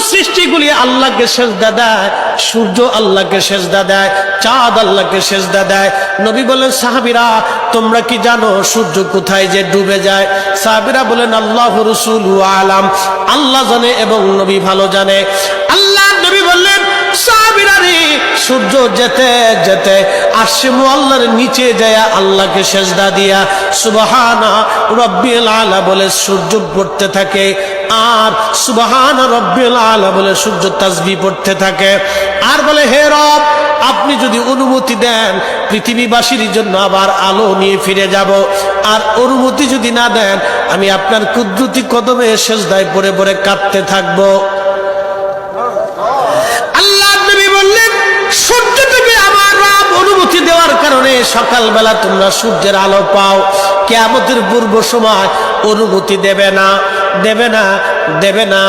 সৃষ্টিগুলি আল্লাহকে সেজদা দেয়, সূর্য আল্লাহকে সেজদা দেয়, চাঁদ আল্লাহকে সেজদা দেয়। নবী বলেন, সাহাবীরা তোমরা কি জানো সূর্য কোথায় যে ডুবে যায়? সাহাবীরা বলেন, আল্লাহ রাসূলু আলাম, আল্লাহ জানে এবং নবী ভালো জানে। আল্লাহ নবী বললেন, সাহাবীরা রে, সূর্য যেতে যেতে আরশে মুআল্লার নিচে যায় আল্লাহকে সেজদা দিয়া সুবহানা রাব্বিল আলা বলে সূর্য পড়তে থাকে, আর সুবহানা রাব্বিল আলা বলে সূর্য তাসবিহ পড়তে থাকে, আর বলে, হে রব, আপনি যদি অনুমতি দেন পৃথিবীবাসীর জন্য আবার আলো নিয়ে ফিরে যাব, আর অনুমতি যদি না দেন আমি আপনার কুদরতি কদমে সেজদায় পড়ে পড়ে কাঁদতে থাকবো। আল্লাহ নবী বললেন, সূর্য থেকে আমার রব অনুমতি দেওয়ার কারণে সকালবেলা তোমরা সূর্যের আলো পাও, কিয়ামতের পূর্ব সময় অনুমতি দেবে না, দেবে না, দেবে না।